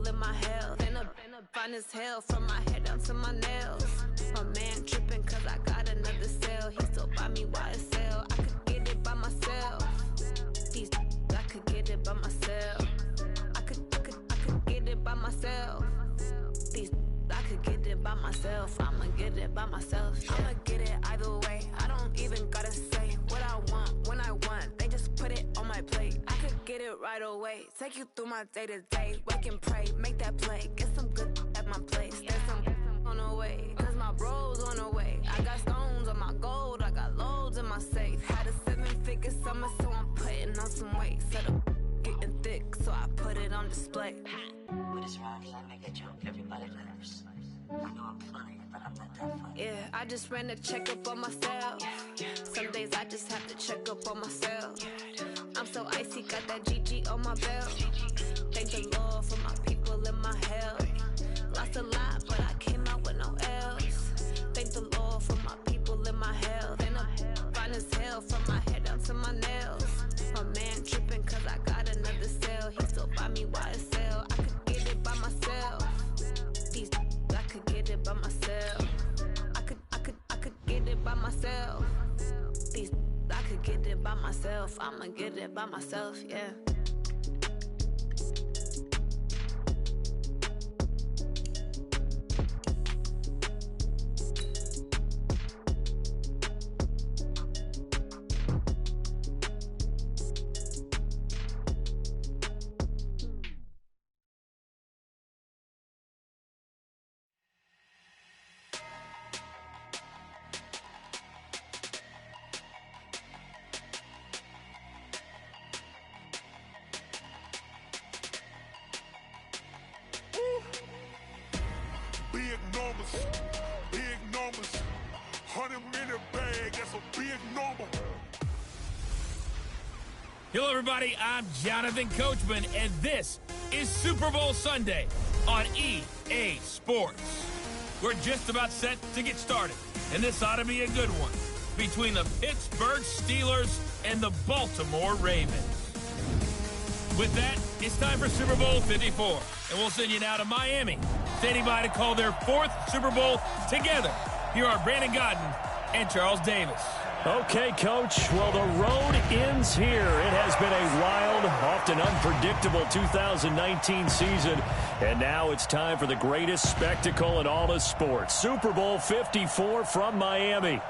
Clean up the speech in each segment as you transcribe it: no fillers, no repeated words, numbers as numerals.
in my health. Been up fine as hell from my head down to my nails. My man tripping cause I got another sale. He still buy me YSL. I could get it by myself. These I could get it by myself. I could get it by myself. These I could get it by myself. I'ma get it by myself. Yeah. I'ma get it either way. I don't even gotta say what I want when I want. They just put it on my plate. I could get it right away. Take you through my day to day. Wake and pray, make that play. Get some good at my place. There's some on the way. Cause my bro's on the way. I got stones on my gold. I got loads in my safe. Had a 7-figure summer, so I'm putting on some weight. Set up getting thick, so I put it on display. What is wrong? Can I make a joke? Everybody laughs. I know I'm funny, but I'm not that funny. Yeah, I just ran a checkup on myself. Some days I just have to check up on myself. I'm so icy, got that GG on my belt. Thank the Lord for my people in my health. Lost a lot, but I came out with no L's. Thank the Lord for my people in my health. And I'm fine as hell from my head down to my nails. My man tripping cause I got another sale. He still buy me YSL. I could get it by myself. These I could get it by myself. I could get it by myself. These I could get it by myself. I'ma get it by myself, yeah. Big numbers, 100-minute bag, that's a big number. Hello, everybody. I'm Jonathan Coachman, and this is Super Bowl Sunday on EA Sports. We're just about set to get started, and this ought to be a good one between the Pittsburgh Steelers and the Baltimore Ravens. With that, it's time for Super Bowl 54, and we'll send you now to Miami, standing by to call their 4th Super Bowl together. Here are Brandon Godden and Charles Davis. Okay, Coach. Well, the road ends here. It has been a wild, often unpredictable 2019 season, and now it's time for the greatest spectacle in all of sports. Super Bowl 54 from Miami.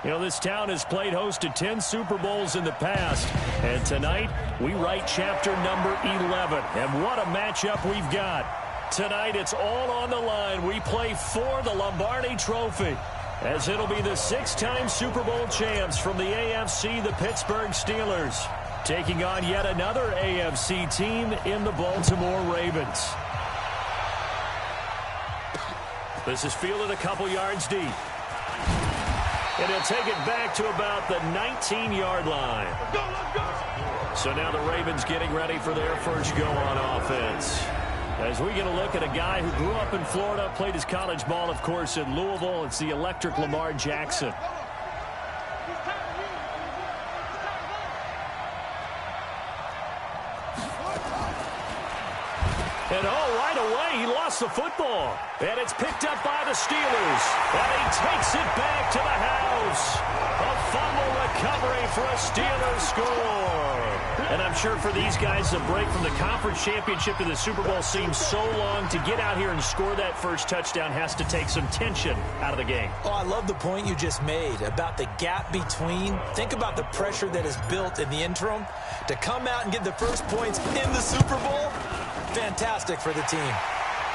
You know, this town has played host to 10 Super Bowls in the past, and tonight we write chapter number 11. And what a matchup we've got. Tonight it's all on the line. We play for the Lombardi Trophy, as it'll be the 6-time Super Bowl champs from the AFC, the Pittsburgh Steelers, taking on yet another AFC team in the Baltimore Ravens. This is fielded a couple yards deep. And he'll take it back to about the 19-yard line. Let's go, let's go. So now the Ravens getting ready for their first go on offense. As we get a look at a guy who grew up in Florida, played his college ball, of course, in Louisville. It's the electric Lamar Jackson. And right away, he lost the football. And it's picked up by the Steelers. And he takes it back to the house. A fumble recovery for a Steelers score. And I'm sure for these guys, the break from the conference championship to the Super Bowl seems so long. To get out here and score that first touchdown has to take some tension out of the game. Oh, I love the point you just made about the gap between. Think about the pressure that is built in the interim. To come out and get the first points in the Super Bowl, fantastic for the team.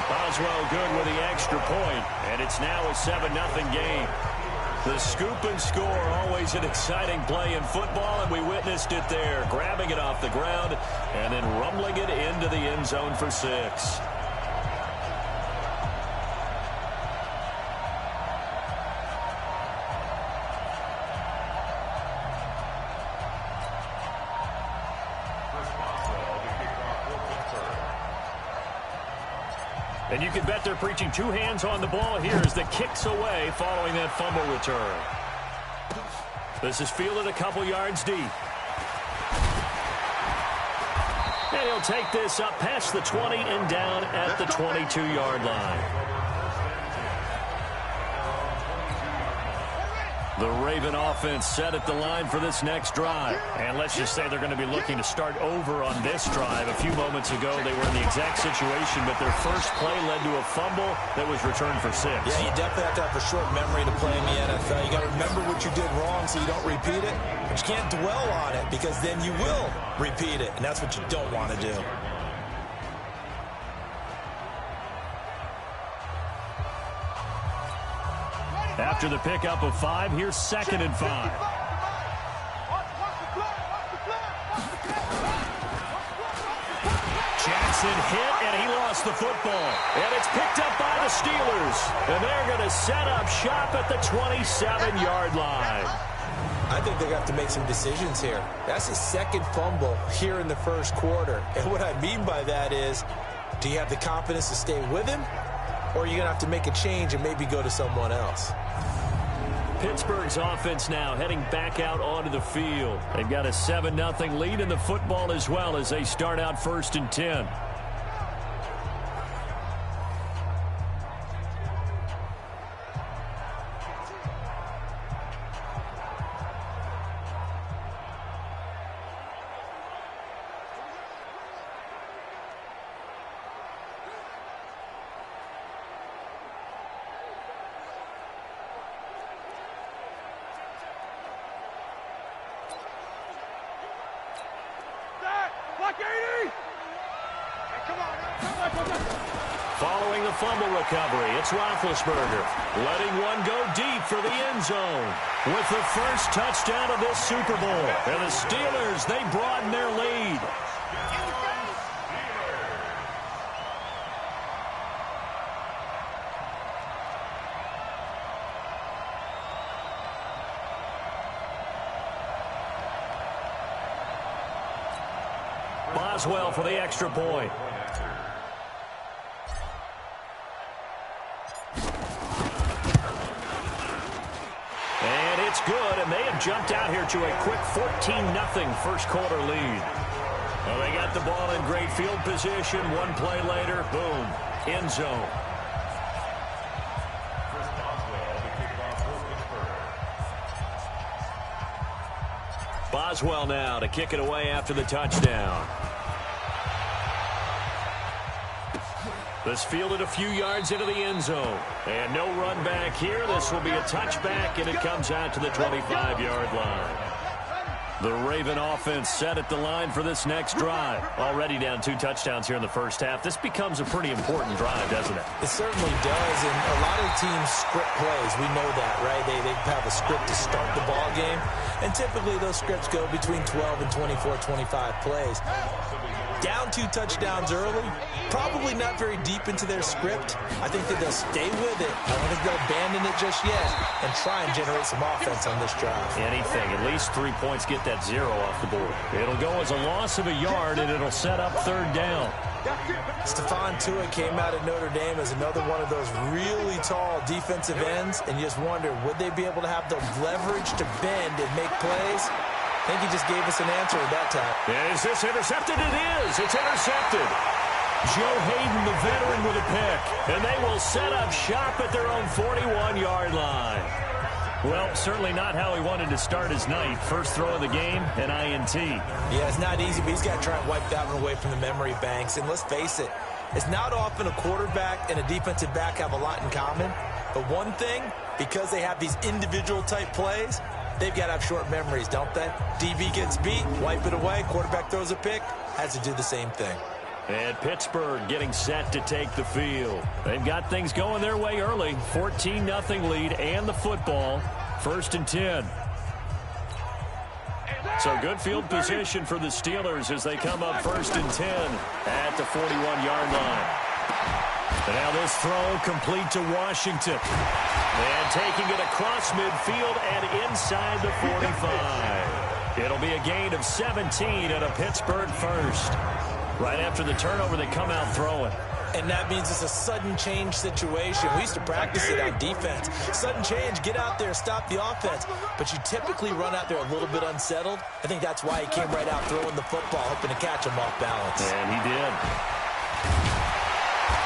Boswell good with the extra point, and it's now a 7-0 game. The scoop and score, always an exciting play in football, and we witnessed it there, grabbing it off the ground and then rumbling it into the end zone for 6. And you can bet they're preaching 2 hands on the ball here as the kick's away following that fumble return. This is fielded a couple yards deep. And he'll take this up past the 20 and down at the 22-yard line. The Raven offense set at the line for this next drive. And let's just say they're going to be looking to start over on this drive. A few moments ago, they were in the exact situation, but their first play led to a fumble that was returned for 6. Yeah, you definitely have to have a short memory to play in the NFL. You got to remember what you did wrong so you don't repeat it. But you can't dwell on it because then you will repeat it, and that's what you don't want to do. After the pickup of 5, here's 2nd and 5. Jackson hit, and he lost the football. And it's picked up by the Steelers. And they're going to set up shop at the 27-yard line. I think they're going to have to make some decisions here. That's his 2nd fumble here in the first quarter. And what I mean by that is, do you have the confidence to stay with him? Or are you going to have to make a change and maybe go to someone else? Pittsburgh's offense now heading back out onto the field. They've got a 7-0 lead in the football as well as they start out 1st and 10. Following the fumble recovery, it's Roethlisberger letting one go deep for the end zone with the first touchdown of this Super Bowl. And the Steelers, they broaden their lead. Boswell for the extra point. And it's good, and they have jumped out here to a quick 14-0 first quarter lead. Well, they got the ball in great field position. One play later, boom, end zone. Boswell now to kick it away after the touchdown. This fielded a few yards into the end zone. And no run back here. This will be a touchback, and it comes out to the 25-yard line. The Raven offense set at the line for this next drive. Already down 2 touchdowns here in the first half. This becomes a pretty important drive, doesn't it? It certainly does, and a lot of teams script plays. We know that, right? They have a script to start the ball game, and typically those scripts go between 12 and 24, 25 plays. Down 2 touchdowns early, probably not very deep into their script. I think that they'll stay with it. I don't think they'll abandon it just yet and try and generate some offense on this drive. Anything, at least 3 points, get that 0 off the board. It'll go as a loss of a yard, and it'll set up 3rd down. Stephon Tuitt came out of Notre Dame as another one of those really tall defensive ends, and you just wonder, would they be able to have the leverage to bend and make plays? I think he just gave us an answer at that time. Is this intercepted? It is. It's intercepted. Joe Hayden, the veteran, with a pick. And they will set up shop at their own 41-yard line. Well, certainly not how he wanted to start his night. First throw of the game, an INT. Yeah, it's not easy, but he's got to try and wipe that one away from the memory banks. And let's face it, it's not often a quarterback and a defensive back have a lot in common. But one thing, because they have these individual type plays, they've got to have short memories, don't they? DB gets beat, wipe it away, quarterback throws a pick, has to do the same thing. And Pittsburgh getting set to take the field. They've got things going their way early. 14-0 lead and the football. 1st and 10. So good field position for the Steelers as they come up 1st and 10 at the 41-yard line. And now this throw complete to Washington. And taking it across midfield and inside the 45. It'll be a gain of 17 and a Pittsburgh first. Right after the turnover, they come out throwing. And that means it's a sudden change situation. We used to practice it on defense. Sudden change, get out there, stop the offense. But you typically run out there a little bit unsettled. I think that's why he came right out throwing the football, hoping to catch him off balance. And he did.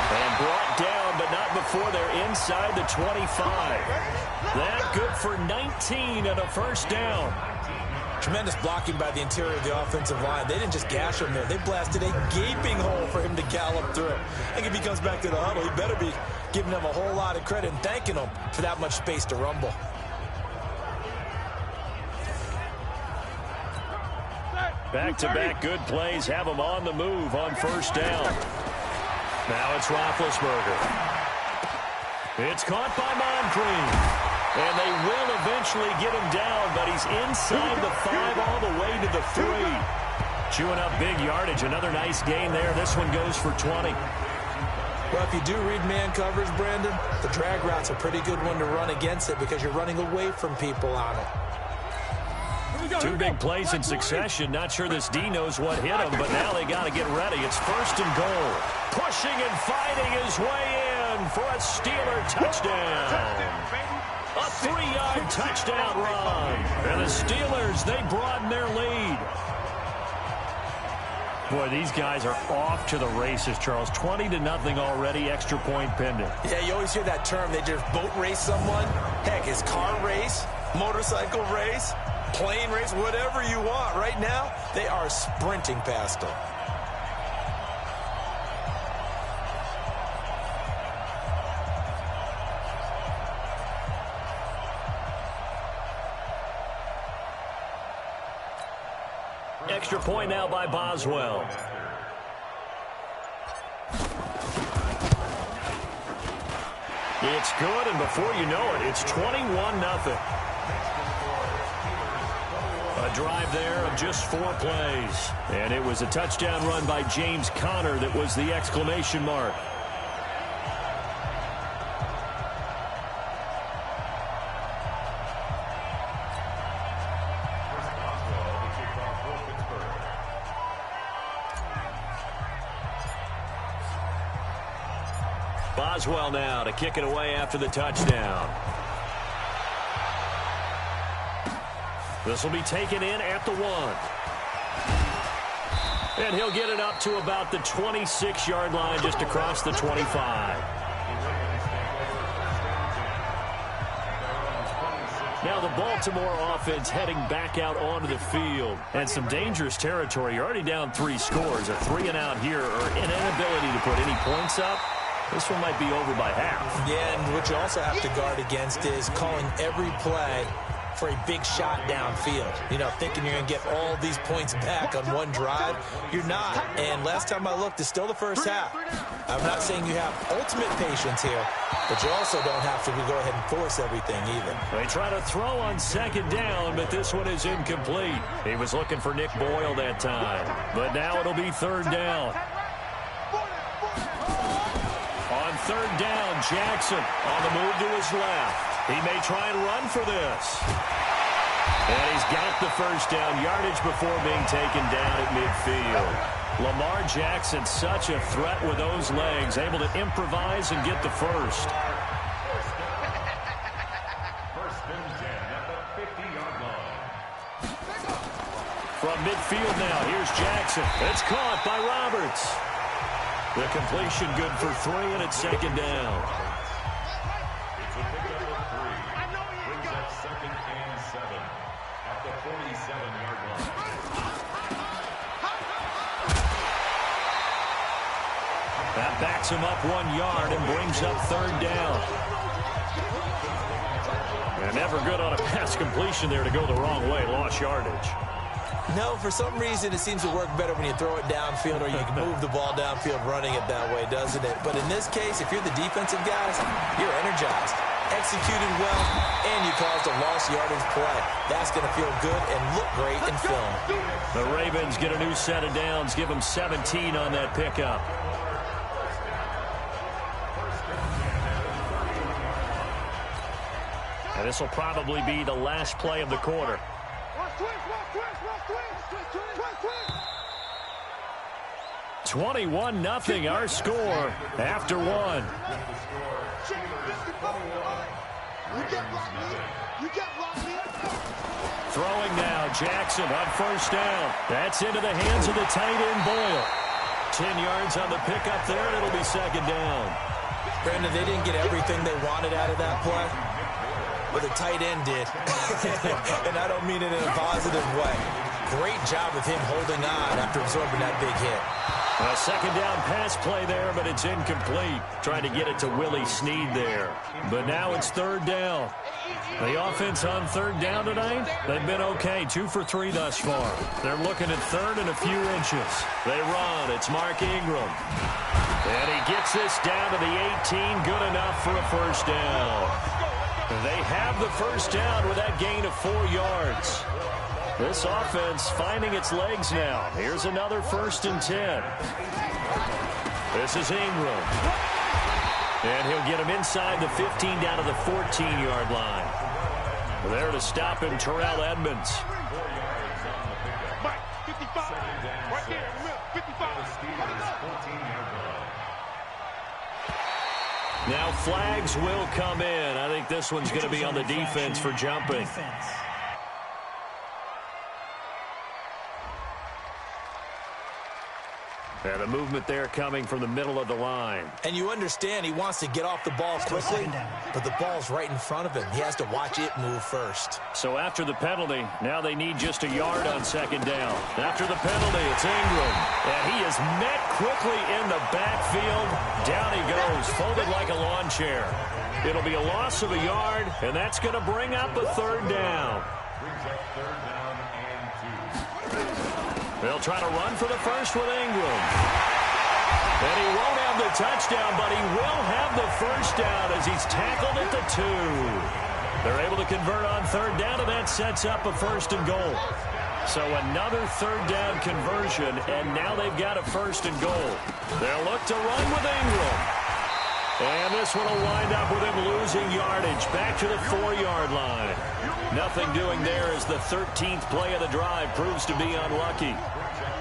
And brought down, but not before they're inside the 25. That good for 19 and a first down. Tremendous blocking by the interior of the offensive line. They didn't just gash him there. They blasted a gaping hole for him to gallop through. I think if he comes back to the huddle, he better be giving them a whole lot of credit and thanking them for that much space to rumble. Back-to-back good plays have them on the move on first down. Now it's Roethlisberger. It's caught by Moncrief. And they will eventually get him down, but he's inside the 5 all the way to the 3. Chewing up big yardage. Another nice gain there. This one goes for 20. Well, if you do read man coverage, Brandon, the drag route's a pretty good one to run against it because you're running away from people on it. 2 big plays in succession. Not sure this D knows what hit him, but now they got to get ready. It's first and goal. Pushing and fighting his way in for a Steeler touchdown. A 3-yard touchdown run. And the Steelers, they broaden their lead. Boy, these guys are off to the races, Charles. 20-0 already, extra point pending. Yeah, you always hear that term. They just boat race someone. Heck, it's car race, motorcycle race, plane race, whatever you want. Right now, they are sprinting past them. Extra point now by Boswell. It's good, and before you know it, it's 21-0. A drive there of just 4 plays. And it was a touchdown run by James Conner that was the exclamation mark. Boswell now to kick it away after the touchdown. This will be taken in at the 1. And he'll get it up to about the 26-yard line just across the 25. Now the Baltimore offense heading back out onto the field. And some dangerous territory. You're already down 3 scores. A 3 and out here or an inability to put any points up. This one might be over by half. Yeah, and what you also have to guard against is calling every play for a big shot downfield. You know, thinking you're going to get all these points back on one drive. You're not. And last time I looked, it's still the first half. I'm not saying you have ultimate patience here, but you also don't have to go ahead and force everything either. They try to throw on second down, but this one is incomplete. He was looking for Nick Boyle that time. But now it'll be third down. On third down, Jackson on the move to his left. He may try and run for this. And he's got the first down yardage before being taken down at midfield. Lamar Jackson, such a threat with those legs, able to improvise and get the first. From midfield now, here's Jackson. It's caught by Roberts. The completion good for 3, and it's second down. It's a pickup of 3. Brings up second and 7 at the 47-yard line. That backs him up 1 yard and brings up third down. And never good on a pass completion there to go the wrong way. Lost yardage. No, for some reason it seems to work better when you throw it downfield or you can move the ball downfield running it that way, doesn't it? But in this case, if you're the defensive guys, you're energized, executed well, and you caused a lost yardage play. That's going to feel good and look great in film. The Ravens get a new set of downs, give them 17 on that pickup. And this will probably be the last play of the quarter. 21-0 our score after one. Throwing now, Jackson on first down. That's into the hands of the tight end, Boyle. 10 yards on the pickup there, and it'll be second down. Brandon, they didn't get everything they wanted out of that play, but the tight end did. And I don't mean it in a positive way. Great job of him holding on after absorbing that big hit. A second down pass play there, but it's incomplete. Trying to get it to Willie Snead there. But now it's third down. The offense on third down tonight, they've been okay. 2 for 3 thus far. They're looking at third and a few inches. They run. It's Mark Ingram. And he gets this down to the 18. Good enough for a first down. They have the first down with that gain of 4 yards. This offense finding its legs now. Here's another 1st and 10. This is Ingram. And he'll get him inside the 15 down to the 14-yard line. There to stop him, Terrell Edmonds. Mike, 55. Right there, 55. Now flags will come in. I think this one's going to be on the defense for jumping. And a movement there coming from the middle of the line. And you understand he wants to get off the ball quickly, but the ball's right in front of him. He has to watch it move first. So after the penalty, now they need just a yard on second down. After the penalty, it's Ingram. And he is met quickly in the backfield. Down he goes, folded like a lawn chair. It'll be a loss of a yard, and that's going to bring up a third down. They'll try to run for the first with Ingram. And he won't have the touchdown, but he will have the first down as he's tackled at the 2. They're able to convert on third down, and that sets up a 1st and goal. So another third down conversion, and now they've got a 1st and goal. They'll look to run with Ingram. And this one will wind up with him losing yardage back to the 4-yard line. Nothing doing there as the 13th play of the drive proves to be unlucky.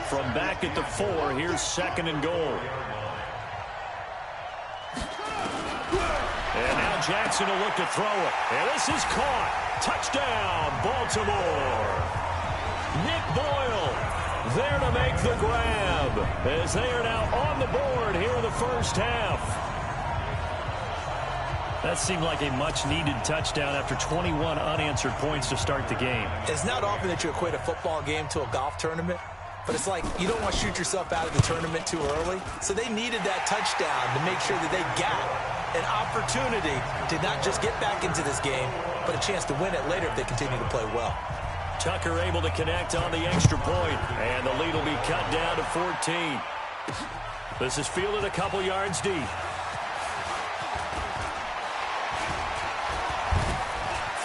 From back at the 4, here's 2nd and goal. And now Jackson will look to throw it. And this is caught. Touchdown, Baltimore. Nick Boyle there to make the grab as they are now on the board here in the first half. That seemed like a much-needed touchdown after 21 unanswered points to start the game. It's not often that you equate a football game to a golf tournament, but it's like you don't want to shoot yourself out of the tournament too early. So they needed that touchdown to make sure that they got an opportunity to not just get back into this game, but a chance to win it later if they continue to play well. Tucker able to connect on the extra point, and the lead will be cut down to 14. This is fielded a couple yards deep.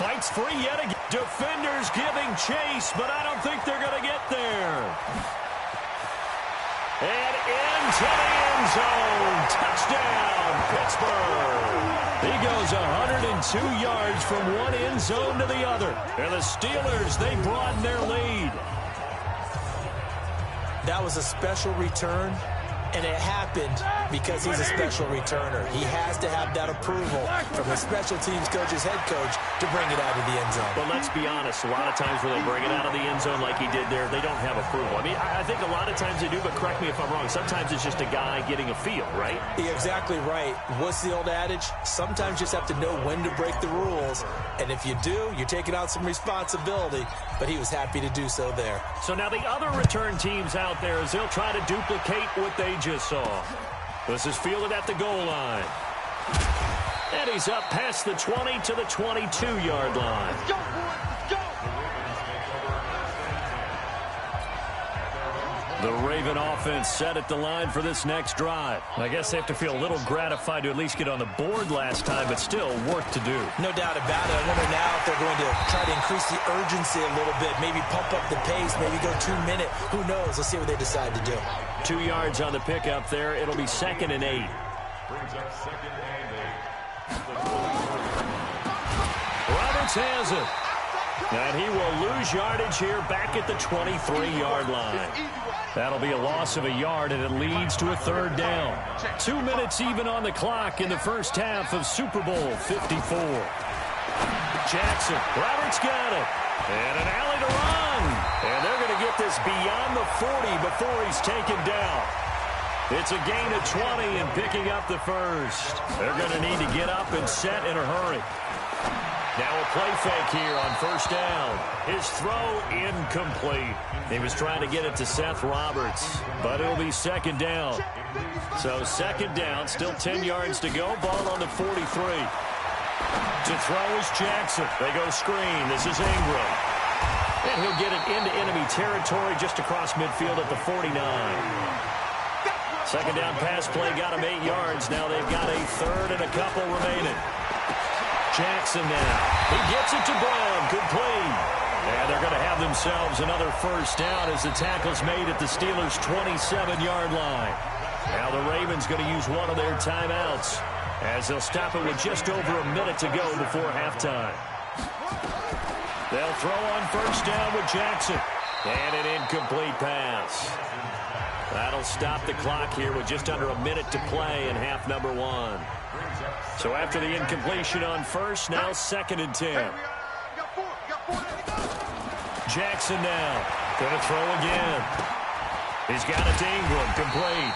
Fights free yet again. Defenders giving chase, but I don't think they're going to get there. And into the end zone. Touchdown, Pittsburgh. He goes 102 yards from one end zone to the other. And the Steelers, they broaden their lead. That was a special return, and it happened because he's a special returner. He has to have that approval from the special teams coach's head coach to bring it out of the end zone. But let's be honest, a lot of times when they bring it out of the end zone like he did there, they don't have approval. I mean, I think a lot of times they do, but correct me if I'm wrong. Sometimes it's just a guy getting a feel, right? You're exactly right. What's the old adage? Sometimes you just have to know when to break the rules. And if you do, you're taking on some responsibility. But he was happy to do so there. So now the other return teams out there as they'll try to duplicate what they just saw. This is fielded at the goal line. And he's up past the 20 to the 22-yard line. Let's go, boys. Let's go. The Raven offense set at the line for this next drive. I guess they have to feel a little gratified to at least get on the board last time, but still work to do. No doubt about it. I wonder now if they're going to try to increase the urgency a little bit, maybe pump up the pace, maybe go 2-minute. Who knows? Let's see what they decide to do. 2 yards on the pickup there. It'll be 2nd and 8. Brings up 2nd and 8. Roberts has it. And he will lose yardage here back at the 23-yard line. That'll be a loss of a yard, and it leads to a third down. 2 minutes even on the clock in the first half of Super Bowl 54. Jackson, Roberts got it. And an alley to run. And they're going to get this beyond the 40 before he's taken down. It's a gain of 20 and picking up the first. They're going to need to get up and set in a hurry. Now a play fake here on first down. His throw incomplete. He was trying to get it to Seth Roberts, but it'll be second down. So second down, still 10 yards to go. Ball on the 43. To throw is Jackson. They go screen. This is Ingram. And he'll get it into enemy territory just across midfield at the 49. Second down pass play got him 8 yards. Now they've got a third and a couple remaining. Jackson now. He gets it to Brown. Complete. And they're going to have themselves another first down as the tackle's made at the Steelers' 27-yard line. Now the Ravens going to use one of their timeouts as they'll stop it with just over a minute to go before halftime. They'll throw on first down with Jackson. And an incomplete pass. That'll stop the clock here with just under a minute to play in half number one. So after the incompletion on first, now second and 10. Jackson now. Going to throw again. He's got it to Ingram. Complete.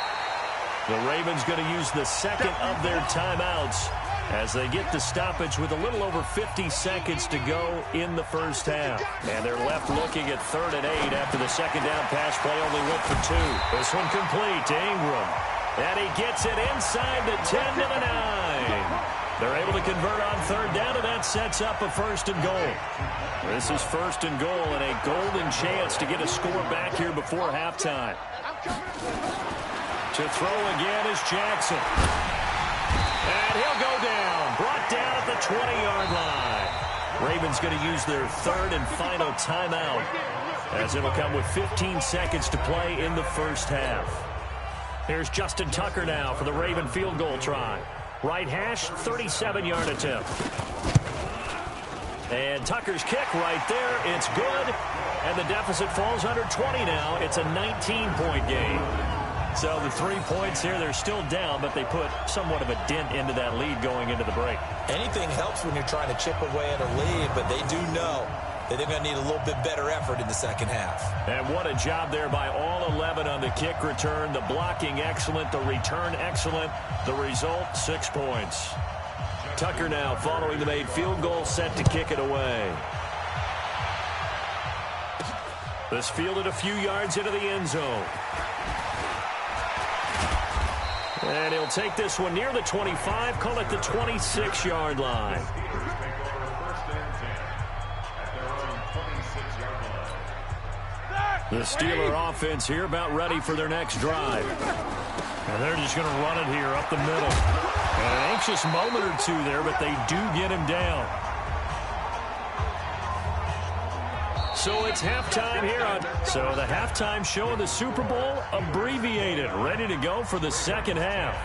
The Ravens going to use the second of their timeouts as they get the stoppage with a little over 50 seconds to go in the first half. And they're left looking at 3rd and 8 after the second down pass play only went for 2. This one complete to Ingram. And he gets it inside the 10 to the 9. They're able to convert on third down, and that sets up a first and goal. This is first and goal and a golden chance to get a score back here before halftime. To throw again is Jackson. And he'll go down. Brought down at the 20-yard line. Ravens going to use their third and final timeout as it'll come with 15 seconds to play in the first half. Here's Justin Tucker now for the Raven field goal try. Right hash, 37-yard attempt. And Tucker's kick right there. It's good. And the deficit falls under 20 now. It's a 19-point game. So the 3 points here, they're still down, but they put somewhat of a dent into that lead going into the break. Anything helps when you're trying to chip away at a lead, but they do know that they're going to need a little bit better effort in the second half. And what a job there by all 11 on the kick return. The blocking excellent, the return excellent. The result, 6 points. Tucker now following the made field goal, set to kick it away. This fielded a few yards into the end zone. And he'll take this one near the 25, call it the 26-yard line. The Steeler offense here about ready for their next drive. And they're just going to run it here up the middle. And an anxious moment or two there, but they do get him down. So it's halftime here. So the halftime show of the Super Bowl abbreviated, ready to go for the second half.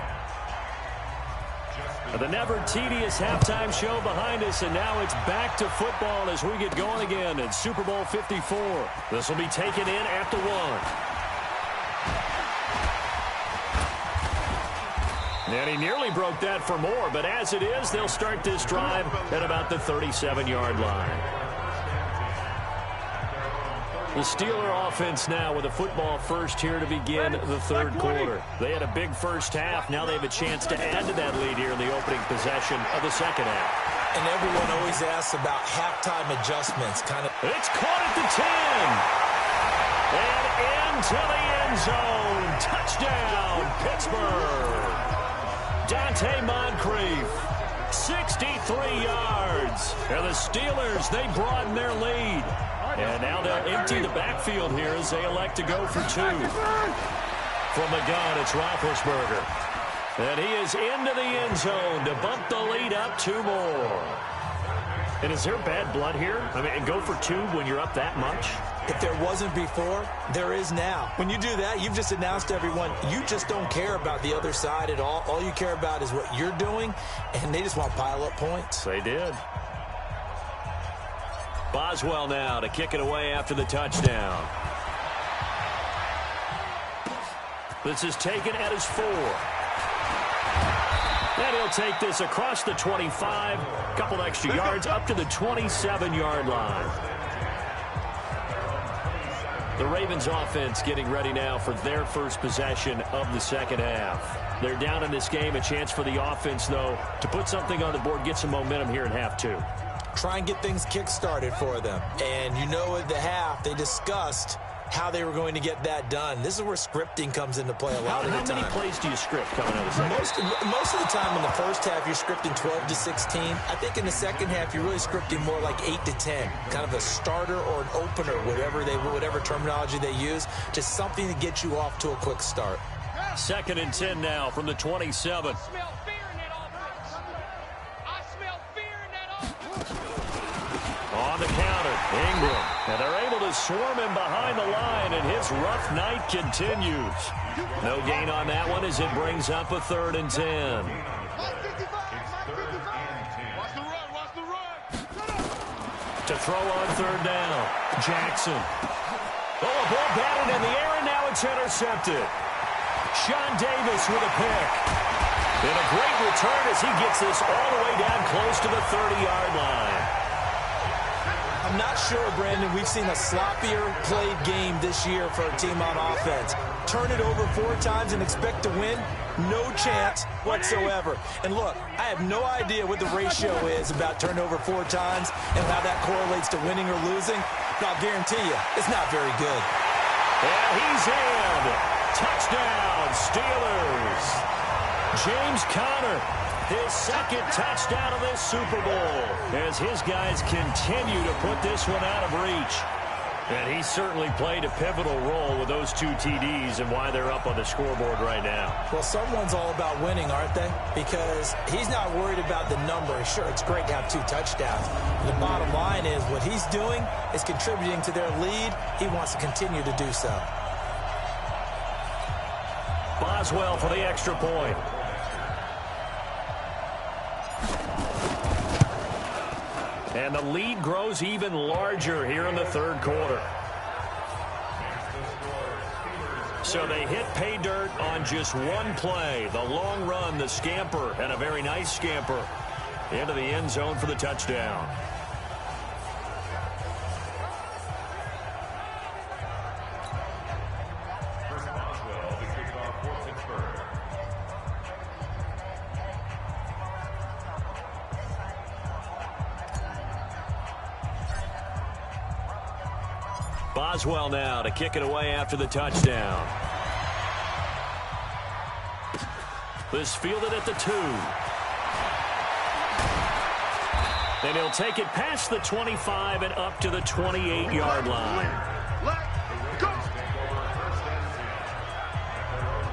The never tedious halftime show behind us, and now it's back to football as we get going again in Super Bowl 54. This will be taken in at the 1. And he nearly broke that for more, but as it is, they'll start this drive at about the 37-yard line. The Steeler offense now with a football first here to begin the third quarter. They had a big first half. Now they have a chance to add to that lead here in the opening possession of the second half. And everyone always asks about halftime adjustments. It's caught at the 10. And into the end zone. Touchdown, Pittsburgh. Dante Moncrief, 63 yards. And the Steelers, they broaden their lead. And now they'll empty the backfield here as they elect to go for 2. From the gun, it's Roethlisberger. And he is into the end zone to bump the lead up 2 more. And is there bad blood here? I mean, and go for 2 when you're up that much? If there wasn't before, there is now. When you do that, you've just announced to everyone, you just don't care about the other side at all. All you care about is what you're doing, and they just want to pile up points. They did. Boswell now to kick it away after the touchdown. This is taken at his 4. And he'll take this across the 25, a couple extra yards up to the 27-yard line. The Ravens offense getting ready now for their first possession of the second half. They're down in this game. A chance for the offense, though, to put something on the board, get some momentum here in half 2. Try and get things kick-started for them. And you know at the half, they discussed how they were going to get that done. This is where scripting comes into play a lot of the time. How many plays do you script coming out of the second? Most of the time in the first half, you're scripting 12 to 16. I think in the second half, you're really scripting more like 8 to 10. Kind of a starter or an opener, whatever terminology they use. Just something to get you off to a quick start. 2nd and 10 now from the 27. On the counter, Ingram. And they're able to swarm him behind the line, and his rough night continues. No gain on that one as it brings up a 3rd and 10. To throw on 3rd down, Jackson. Oh, a ball batted in the air, and now it's intercepted. Sean Davis with a pick. And a great return as he gets this all the way down close to the 30-yard line. I'm not sure, Brandon, we've seen a sloppier played game this year for a team on offense. Turn it over 4 times and expect to win? No chance whatsoever. And look, I have no idea what the ratio is about turnover 4 times and how that correlates to winning or losing, but I'll guarantee you, it's not very good. And he's in. Touchdown, Steelers. James Conner, his 2nd touchdown of this Super Bowl, as his guys continue to put this one out of reach. And he certainly played a pivotal role with those 2 TDs and why they're up on the scoreboard right now. Well, someone's all about winning, aren't they? Because he's not worried about the number. Sure, it's great to have 2 touchdowns. The bottom line is what he's doing is contributing to their lead. He wants to continue to do so. Boswell for the extra point. And the lead grows even larger here in the 3rd quarter. So they hit pay dirt on just one play. The long run, the scamper, and a very nice scamper into the end zone for the touchdown. Boswell now to kick it away after the touchdown. This fielded at the 2. And he'll take it past the 25 and up to the 28-yard line.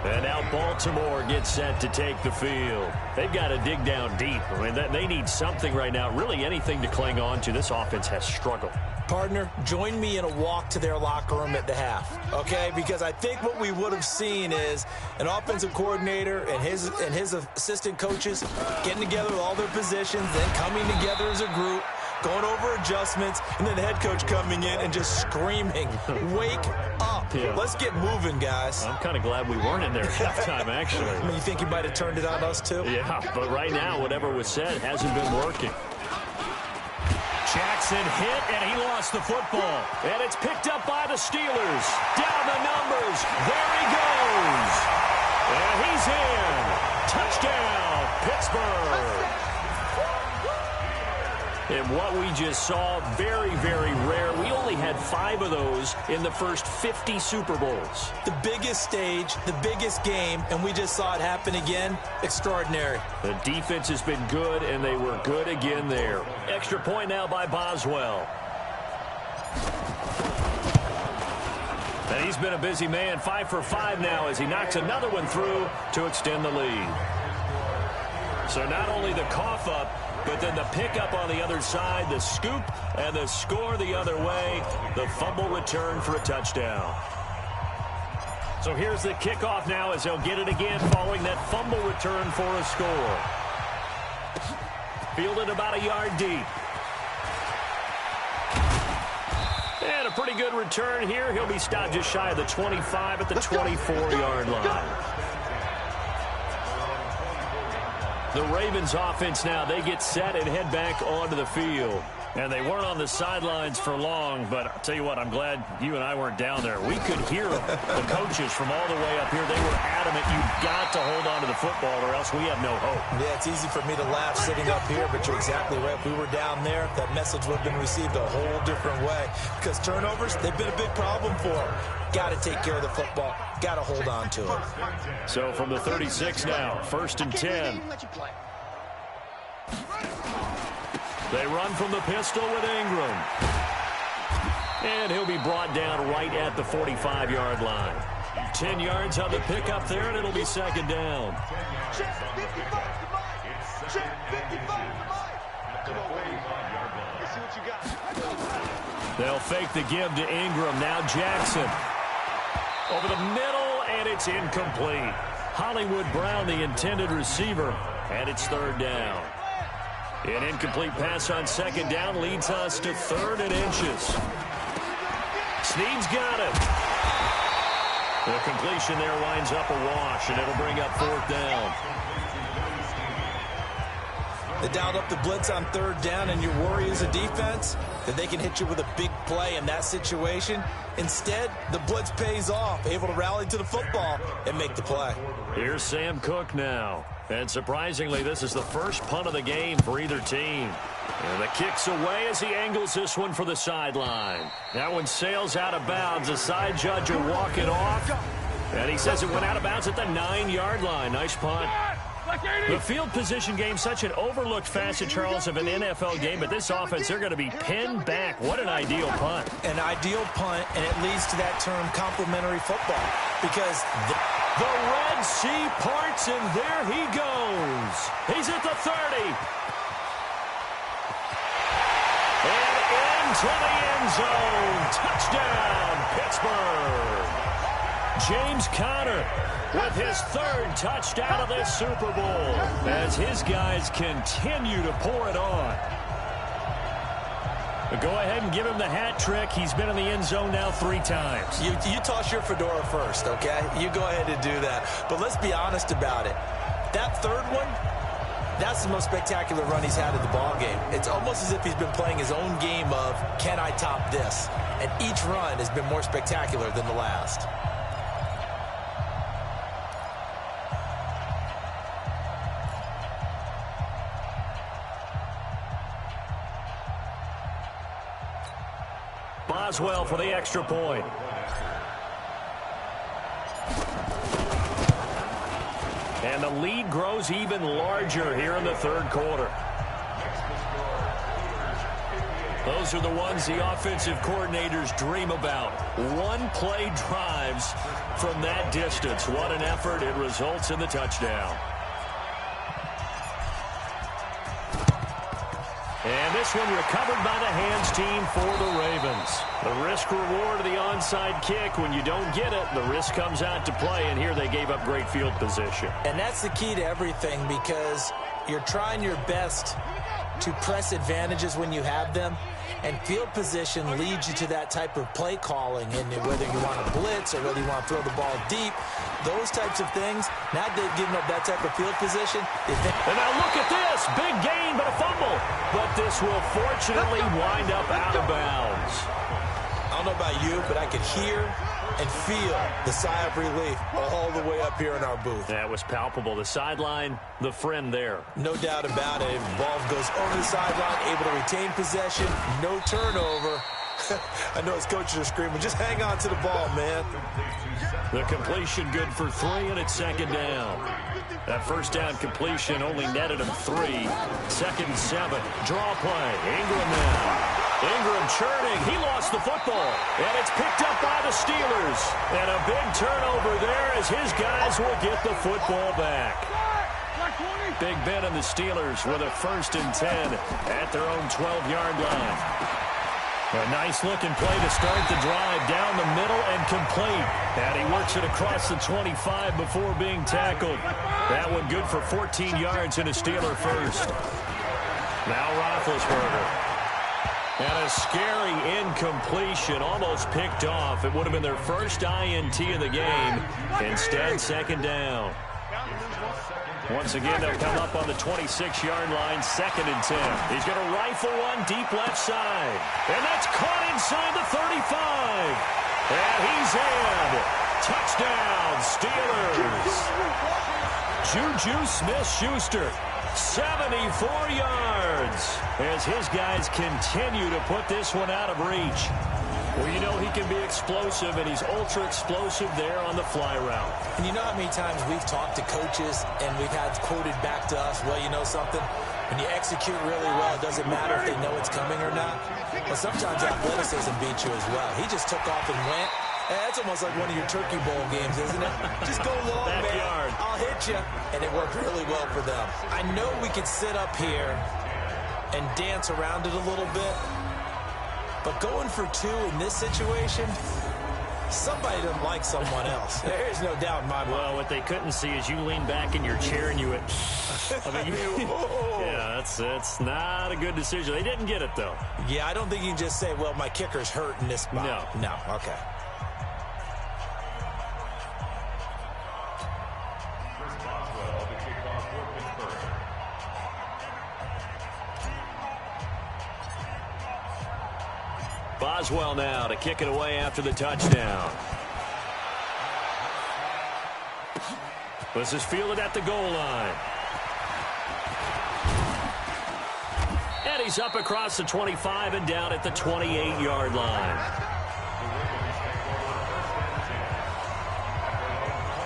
And now Baltimore gets set to take the field. They've got to dig down deep. I mean, they need something right now, really anything to cling on to. This offense has struggled. Partner, join me in a walk to their locker room at the half, okay? Because I think what we would have seen is an offensive coordinator and his assistant coaches getting together with all their positions, then coming together as a group, going over adjustments, and then the head coach coming in and just screaming, wake up. Yeah. Let's get moving, guys. I'm kind of glad we weren't in there at halftime, actually. I mean, you think you might have turned it on us, too? Yeah, but right now, whatever was said hasn't been working. Jackson hit, and he lost the football. And it's picked up by the Steelers. Down the numbers. There he goes. And he's in. Touchdown, Pittsburgh. And what we just saw, very, very rare. We only had 5 of those in the first 50 Super Bowls. The biggest stage, the biggest game, and we just saw it happen again. Extraordinary. The defense has been good, and they were good again there. Extra point now by Boswell. And he's been a busy man, 5 for 5 now as he knocks another one through to extend the lead. So not only the cough up, but then the pickup on the other side, the scoop, and the score the other way, the fumble return for a touchdown. So here's the kickoff now as he'll get it again following that fumble return for a score. Fielded about a yard deep. And a pretty good return here. He'll be stopped just shy of the 25 at the 24-yard line. The Ravens offense now, they get set and head back onto the field. And they weren't on the sidelines for long, but I'll tell you what, I'm glad you and I weren't down there. We could hear the coaches from all the way up here. They were adamant, you've got to hold on to the football or else we have no hope. Yeah, it's easy for me to laugh sitting up here, but you're exactly right. If we were down there, that message would have been received a whole different way. Because turnovers, they've been a big problem for them. Got to take care of the football. Got to hold on to it. So from the 36 now, 1st and 10. They run from the pistol with Ingram. And he'll be brought down right at the 45-yard line. 10 yards on the pickup there, and it'll be 2nd down. They'll fake the give to Ingram. Now Jackson. Over the middle, and it's incomplete. Hollywood Brown, the intended receiver, and it's 3rd down. An incomplete pass on 2nd down leads us to 3rd and inches. Snead's got it. The completion there winds up a wash, and it'll bring up 4th down. They dialed up the blitz on 3rd down, and your worry as a defense that they can hit you with a big play in that situation. Instead, the blitz pays off, able to rally to the football and make the play. Here's Sam Cook now. And surprisingly, this is the first punt of the game for either team. And the kick's away as he angles this one for the sideline. That one sails out of bounds. The side judge will walk it off. And he says it went out of bounds at the 9-yard line. Nice punt. The field position game, such an overlooked facet, Charles, of an NFL game. But this offense, they're going to be pinned back. What an ideal punt. An ideal punt, and it leads to that term complementary football. Because the Red Sea parts, and there he goes. He's at the 30. And into the end zone. Touchdown, Pittsburgh. James Conner with his 3rd touchdown of this Super Bowl as his guys continue to pour it on. But go ahead and give him the hat trick. He's been in the end zone now 3 times. You toss your fedora first, okay? You go ahead and do that. But let's be honest about it. That 3rd one, that's the most spectacular run he's had in the ballgame. It's almost as if he's been playing his own game of, can I top this? And each run has been more spectacular than the last. Boswell for the extra point. And the lead grows even larger here in the 3rd quarter. Those are the ones the offensive coordinators dream about. One-play drives from that distance. What an effort. It results in the touchdown. And this one recovered by the hands team for the Ravens. The risk-reward of the onside kick. When you don't get it, the risk comes out to play, and here they gave up great field position. And that's the key to everything, because you're trying your best to press advantages when you have them, and field position leads you to that type of play calling, and whether you want to blitz or whether you want to throw the ball deep, those types of things. Now they've given up that type of field position. And now look at this. Big gain, but a fumble. But this will fortunately wind up out of bounds. I don't know about you, but I could hear and feel the sigh of relief all the way up here in our booth. That was palpable. The sideline, the friend there. No doubt about it. Ball goes over the sideline, able to retain possession, no turnover. I know his coaches are screaming, just hang on to the ball, man. The completion good for 3, and it's 2nd down. That 1st down completion only netted him 3. 2nd and 7. Draw play. Ingram now. Ingram churning. He lost the football. And it's picked up by the Steelers. And a big turnover there as his guys will get the football back. Big Ben and the Steelers with a 1st and 10 at their own 12-yard line. A nice-looking play to start the drive down the middle and complete. And he works it across the 25 before being tackled. That one good for 14 yards and a Steeler first. Now Roethlisberger. And a scary incompletion, almost picked off. It would have been their first INT of the game. Instead, second down. Once again, they'll come up on the 26-yard line, 2nd and 10. He's going to rifle one deep left side. And that's caught inside the 35. And he's in. Touchdown, Steelers. Juju Smith-Schuster, 74 yards, as his guys continue to put this one out of reach. Well, you know he can be explosive, and he's ultra-explosive there on the fly route. And you know how many times we've talked to coaches and we've had quoted back to us, well, you know something? When you execute really well, it doesn't matter if they know it's coming or not. But sometimes athleticism beats you as well. He just took off and went. That's almost like one of your Turkey Bowl games, isn't it? Just go long, Backyard. man. I'll hit you. And it worked really well for them. I know we could sit up here and dance around it a little bit. But going for 2 in this situation, somebody doesn't like someone else. There's no doubt in my mind. Well, what they couldn't see is you lean back in your chair and you went, I mean, yeah, that's not a good decision. They didn't get it, though. Yeah, I don't think you can just say, well, my kicker's hurt in this spot. No, okay. Boswell now to kick it away after the touchdown. This is fielded at the goal line. And he's up across the 25 and down at the 28-yard line.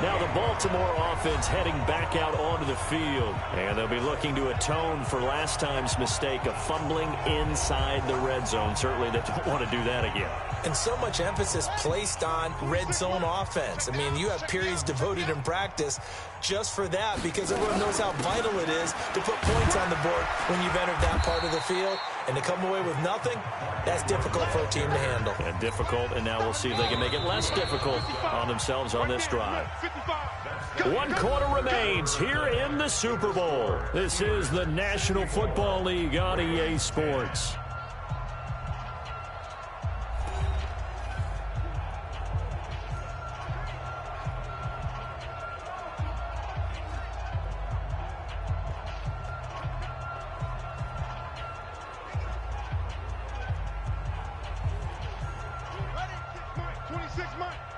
Now the Baltimore offense heading back out onto the field. And they'll be looking to atone for last time's mistake of fumbling inside the red zone. Certainly they don't want to do that again. And so much emphasis placed on red zone offense. I mean, you have periods devoted in practice just for that because everyone knows how vital it is to put points on the board when you've entered that part of the field. And to come away with nothing, that's difficult for a team to handle. And difficult, and now we'll see if they can make it less difficult on themselves on this drive. 1 quarter remains here in the Super Bowl. This is the National Football League on EA Sports.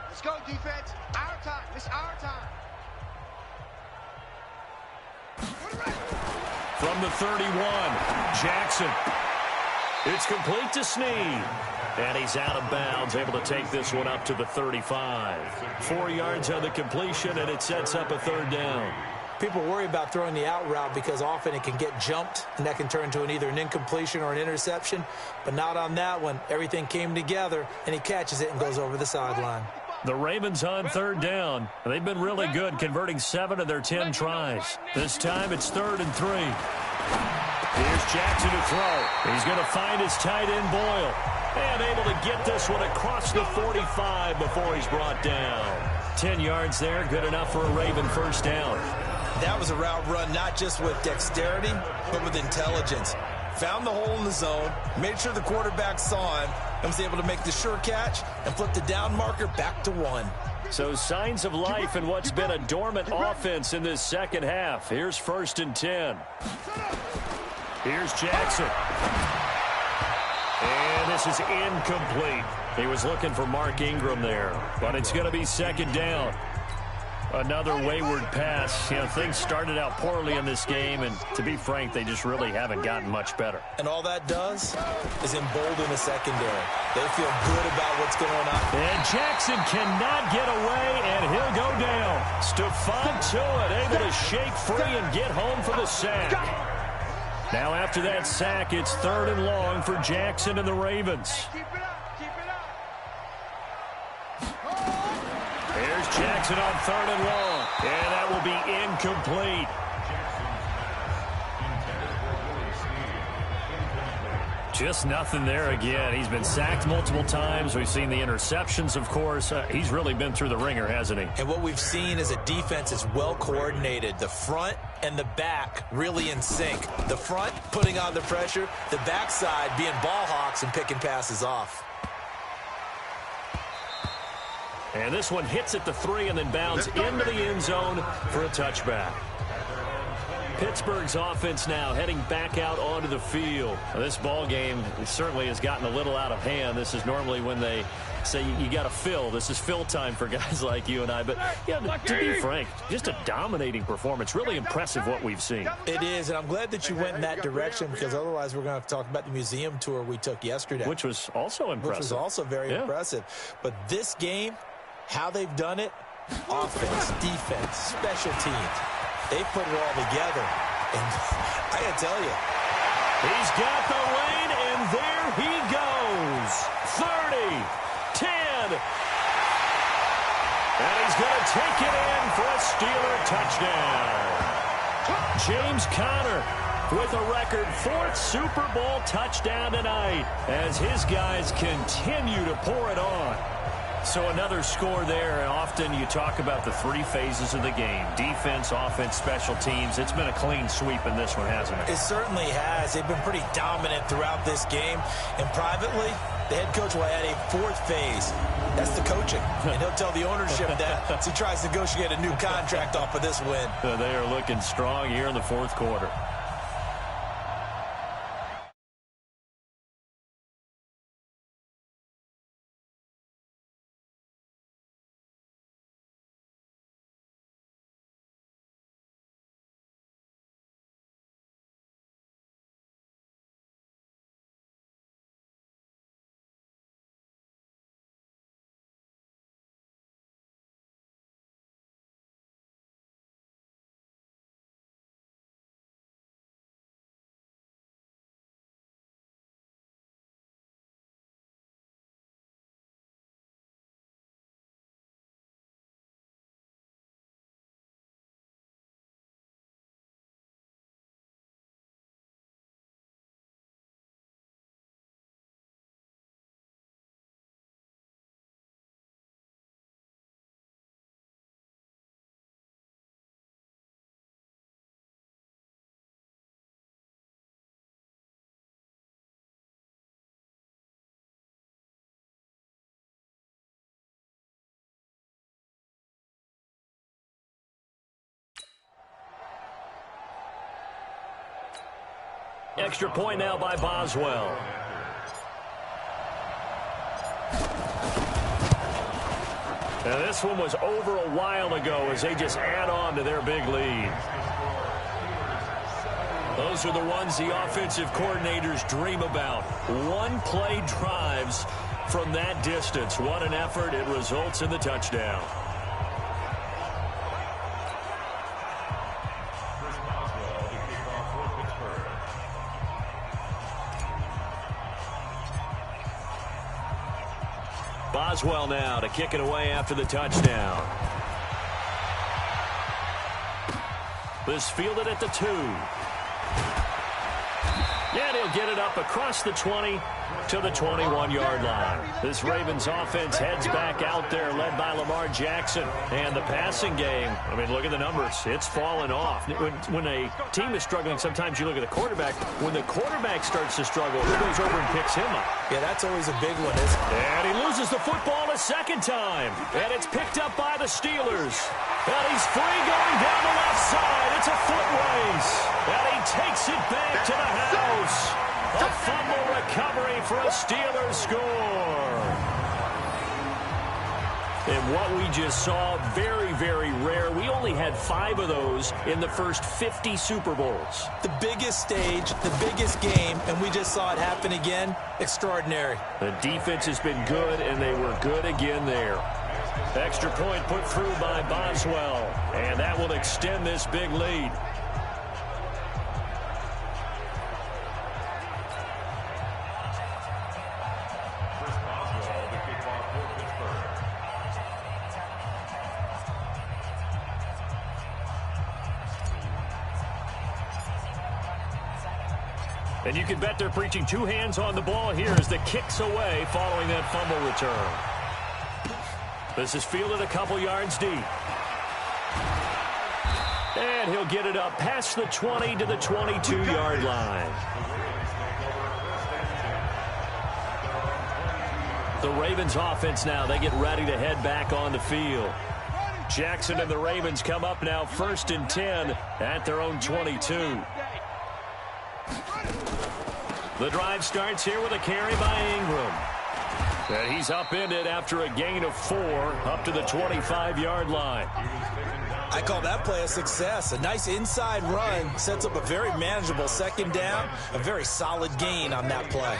Let's go, defense. Our time. It's our time. From the 31, Jackson. It's complete to Snead. And he's out of bounds, able to take this one up to the 35. 4 yards on the completion, and it sets up a 3rd down. People worry about throwing the out route because often it can get jumped, and that can turn into either an incompletion or an interception. But not on that one. Everything came together, and he catches it and goes over the sideline. The Ravens on 3rd down. They've been really good, converting 7 of their 10 tries. This time it's 3rd and 3. Here's Jackson to throw. He's going to find his tight end, Boyle. And able to get this one across the 45 before he's brought down. 10 yards there, good enough for a Raven 1st down. That was a route run not just with dexterity, but with intelligence. Found the hole in the zone, made sure the quarterback saw him, and was able to make the sure catch and flip the down marker back to 1. So signs of life in what's been a dormant offense in this second half. Here's 1st and 10. Here's Jackson. And this is incomplete. He was looking for Mark Ingram there, but it's going to be 2nd down. Another wayward pass. You know, things started out poorly in this game, and to be frank, they just really haven't gotten much better. And all that does is embolden the secondary. They feel good about what's going on. And Jackson cannot get away, and he'll go down. Stephon Tuitt able to shake free and get home for the sack. Now after that sack, it's 3rd and long for Jackson and the Ravens. Here's Jackson on 3rd and long. And that will be incomplete. Just nothing there again. He's been sacked multiple times. We've seen the interceptions, of course. He's really been through the ringer, hasn't he? And what we've seen is a defense is well coordinated. The front and the back really in sync. The front putting on the pressure, the backside being ball hawks and picking passes off. And this one hits at the 3 and then bounds into the end zone for a touchback. Pittsburgh's offense now heading back out onto the field. Now, this ball game certainly has gotten a little out of hand. This is normally when they say you got to fill. This is fill time for guys like you and I. But yeah, to be frank, just a dominating performance. Really impressive what we've seen. It is, and I'm glad that you went in that direction because otherwise we're going to have to talk about the museum tour we took yesterday. Which was also impressive. Which was also very impressive. But this game, how they've done it, offense, defense, special teams, they put it all together. And I got to tell you, he's got the lane, and there he goes. 30, 10. And he's going to take it in for a Steeler touchdown. James Conner with a record 4th Super Bowl touchdown tonight as his guys continue to pour it on. So another score there, and often you talk about the 3 phases of the game. Defense, offense, special teams. It's been a clean sweep in this one, hasn't it? It certainly has. They've been pretty dominant throughout this game. And privately, the head coach will add a 4th phase. That's the coaching. And he'll tell the ownership that as he tries to negotiate a new contract off of this win. They are looking strong here in the 4th quarter. Extra point now by Boswell. And this one was over a while ago as they just add on to their big lead. Those are the ones the offensive coordinators dream about. One-play drives from that distance. What an effort. It results in the touchdown. Boswell now to kick it away after the touchdown. This fielded at the 2. And he'll get it up across the 20 to the 21-yard line. This Ravens offense heads back out there, led by Lamar Jackson. And the passing game, I mean, look at the numbers. It's fallen off. When a team is struggling, sometimes you look at the quarterback. When the quarterback starts to struggle, who goes over and picks him up? Yeah, that's always a big one, isn't it? And he loses the football a second time. And it's picked up by the Steelers. And he's free going down the left side. It's a foot race. And he takes it back to the house. A fumble recovery for a Steelers score. And what we just saw, very, very rare. We only had 5 of those in the first 50 Super Bowls. The biggest stage, the biggest game, and we just saw it happen again. Extraordinary. The defense has been good, and they were good again there. Extra point put through by Boswell, and that will extend this big lead. And you can bet they're preaching 2 hands on the ball here as the kick's away following that fumble return. This is fielded a couple yards deep. And he'll get it up past the 20 to the 22-yard line. The Ravens offense now, they get ready to head back on the field. Jackson and the Ravens come up now 1st and 10 at their own 22. The drive starts here with a carry by Ingram. And he's upended after a gain of 4 up to the 25-yard line. I call that play a success. A nice inside run sets up a very manageable 2nd down. A very solid gain on that play.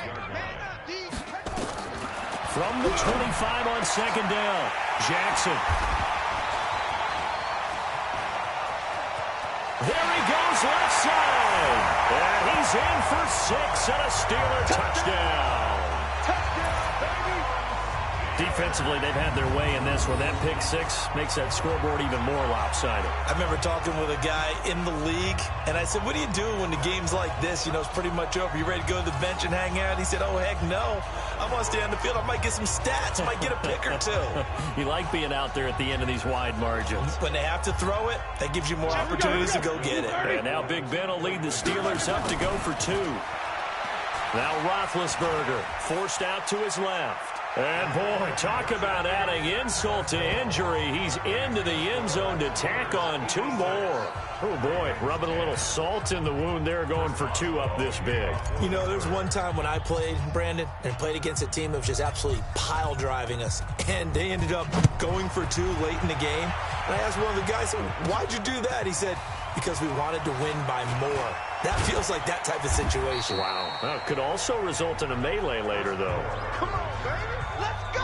From the 25 on 2nd down, Jackson. There he goes left side. And he's in for 6 and a Steeler touchdown. Defensively, they've had their way in this one. That pick 6 makes that scoreboard even more lopsided. I remember talking with a guy in the league, and I said, what do you do when the game's like this? You know, it's pretty much over. You ready to go to the bench and hang out? He said, oh, heck no. I want to stay on the field. I might get some stats. I might get a pick or 2. You like being out there at the end of these wide margins. When they have to throw it, that gives you more opportunities to go get it. And now Big Ben will lead the Steelers up to go for 2. Now Roethlisberger forced out to his left. And, boy, talk about adding insult to injury. He's into the end zone to tack on 2 more. Oh, boy, rubbing a little salt in the wound there, going for 2 up this big. You know, there's one time when I played, Brandon, and played against a team that was just absolutely pile driving us. And they ended up going for 2 late in the game. And I asked one of the guys, why'd you do that? He said, because we wanted to win by more. That feels like that type of situation. Wow. Well, it could also result in a melee later, though. Come on, baby. Let's go.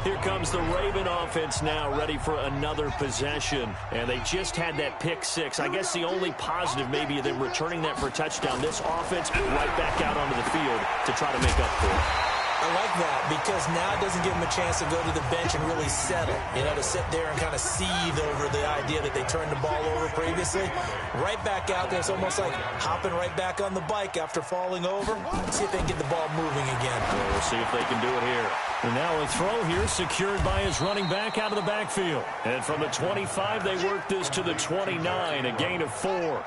Here comes the Raven offense now, ready for another possession. And they just had that pick 6. I guess the only positive maybe of them returning that for a touchdown. This offense right back out onto the field to try to make up for it. I like that because now it doesn't give them a chance to go to the bench and really settle. You know, to sit there and kind of seethe over the idea that they turned the ball over previously. Right back out there. It's almost like hopping right back on the bike after falling over. See if they can get the ball moving again. Well, we'll see if they can do it here. And now a throw here secured by his running back out of the backfield. And from the 25, they work this to the 29, a gain of 4.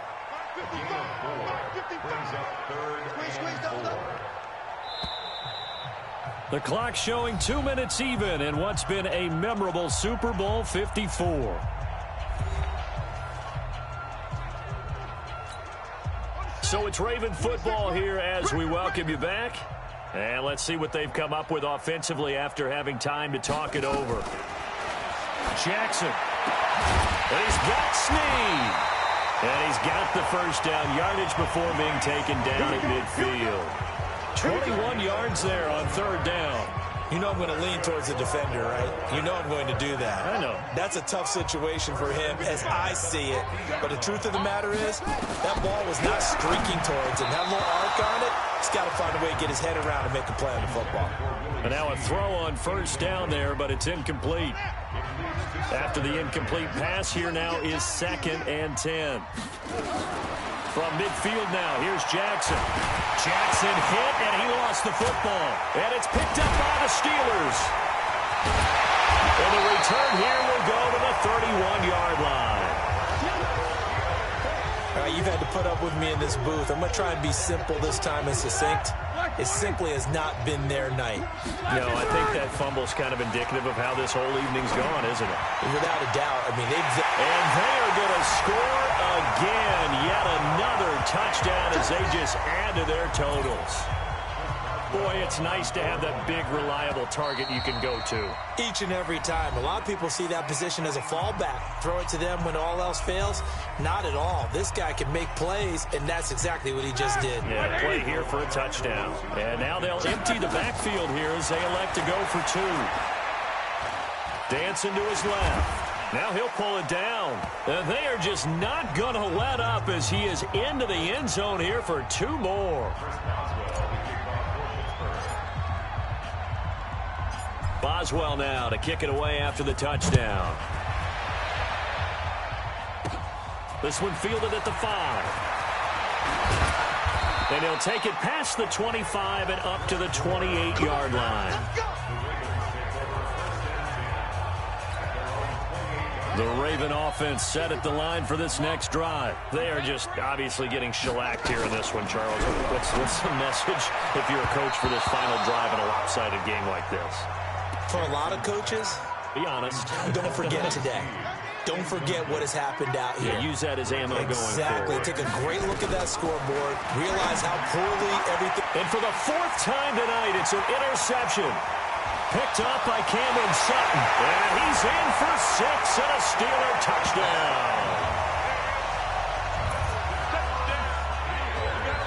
The clock showing 2 minutes even in what's been a memorable Super Bowl 54. So it's Raven football here as we welcome you back. And let's see what they've come up with offensively after having time to talk it over. Jackson. And he's got Snead. And he's got the first down, yardage before being taken down at midfield. 21 yards there on 3rd down. You know I'm going to lean towards the defender, right? You know I'm going to do that. I know. That's a tough situation for him as I see it. But the truth of the matter is, that ball was not streaking towards him. That little arc on it, he's got to find a way to get his head around and make a play on the football. And now a throw on 1st down there, but it's incomplete. After the incomplete pass, here now is 2nd and 10. From midfield now, here's Jackson. Jackson hit, and he lost the football. And it's picked up by the Steelers. And the return here will go to the 31-yard line. All right, you've had to put up with me in this booth. I'm going to try and be simple this time and succinct. It simply has not been their night. No, I think that fumble's kind of indicative of how this whole evening's gone, isn't it? Without a doubt. I mean, and they are going to score again. Yet another touchdown as they just add to their totals. Boy, it's nice to have that big, reliable target you can go to. Each and every time. A lot of people see that position as a fallback. Throw it to them when all else fails. Not at all. This guy can make plays, and that's exactly what he just did. Yeah, play here for a touchdown. And now they'll empty the backfield here as they elect to go for 2. Dancing to his left. Now he'll pull it down. And they are just not going to let up as he is into the end zone here for 2 more. Boswell now to kick it away after the touchdown. This one fielded at the 5. And he'll take it past the 25 and up to the 28-yard line. The Raven offense set at the line for this next drive. They are just obviously getting shellacked here in this one, Charles. What's the message if you're a coach for this final drive in a lopsided game like this? For a lot of coaches, be honest. Don't forget today. Don't forget what has happened out here. Yeah, use that as ammo going forward. Exactly. Take a great look at that scoreboard. Realize how poorly everything... And for the 4th time tonight, it's an interception. Picked up by Cameron Sutton. And he's in for 6 and a Steeler touchdown.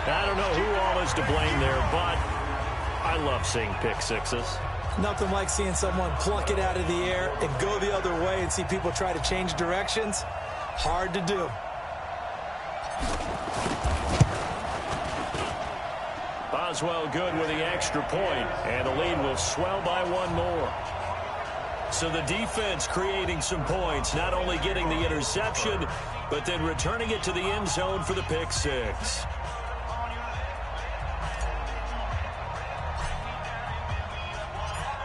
I don't know who all is to blame there, but I love seeing pick sixes. Nothing like seeing someone pluck it out of the air and go the other way and see people try to change directions. Hard to do. Boswell good with the extra point, and the lead will swell by 1 more. So the defense creating some points, not only getting the interception, but then returning it to the end zone for the pick six.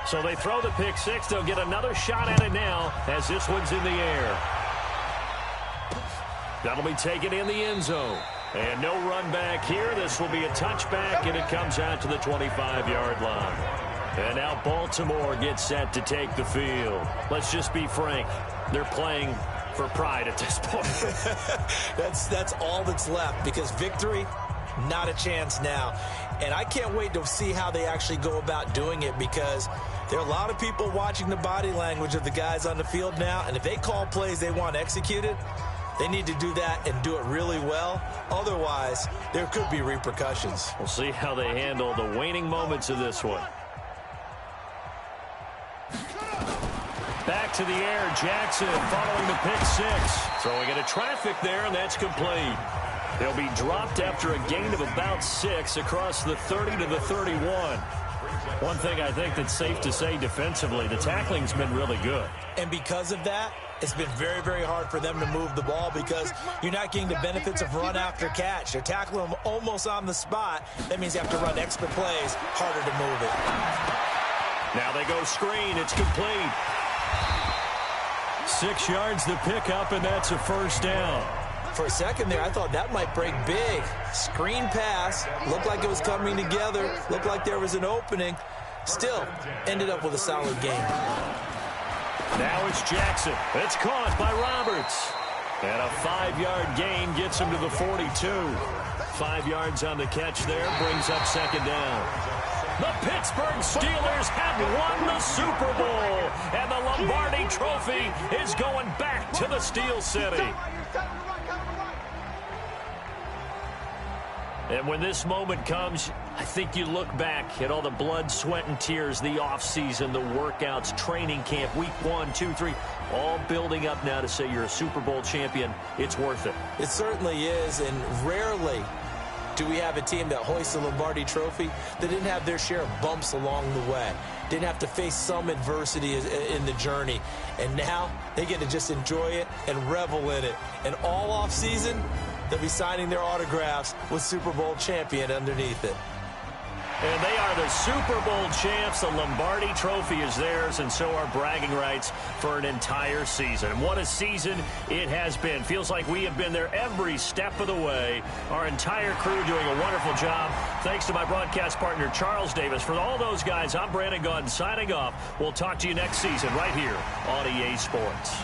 So they throw the pick six. They'll get another shot at it now as this one's in the air. That'll be taken in the end zone. And no run back here. This will be a touchback, and it comes out to the 25-yard line. And now Baltimore gets set to take the field. Let's just be frank. They're playing for pride at this point. That's all that's left, because victory, not a chance now. And I can't wait to see how they actually go about doing it, because there are a lot of people watching the body language of the guys on the field now, and if they call plays they want executed, they need to do that and do it really well. Otherwise, there could be repercussions. We'll see how they handle the waning moments of this one. Back to the air, Jackson following the pick six. Throwing into traffic there, and that's complete. They'll be dropped after a gain of about 6 across the 30 to the 31. One thing I think that's safe to say defensively, the tackling's been really good. And because of that, it's been very, very hard for them to move the ball, because you're not getting the benefits of run after catch. They're tackling them almost on the spot. That means you have to run extra plays, harder to move it. Now they go screen. It's complete. 6 yards to pick up, and that's a first down. For a second there, I thought that might break big. Screen pass. Looked like it was coming together. Looked like there was an opening. Still, ended up with a solid game. Now it's Jackson. It's caught by Roberts. And a 5-yard gain gets him to the 42. 5 yards on the catch there. Brings up second down. The Pittsburgh Steelers have won the Super Bowl. And the Lombardi Trophy is going back to the Steel City. And when this moment comes, I think you look back at all the blood, sweat, and tears, the offseason, the workouts, training camp, week 1, 2, 3, all building up now to say you're a Super Bowl champion. It's worth it. It certainly is, and rarely do we have a team that hoists the Lombardi Trophy that didn't have their share of bumps along the way, didn't have to face some adversity in the journey, and now they get to just enjoy it and revel in it. And all offseason, they'll be signing their autographs with Super Bowl champion underneath it. And they are the Super Bowl champs. The Lombardi Trophy is theirs, and so are bragging rights for an entire season. And what a season it has been. Feels like we have been there every step of the way. Our entire crew doing a wonderful job. Thanks to my broadcast partner, Charles Davis. For all those guys, I'm Brandon Gaudin signing off. We'll talk to you next season right here on EA Sports.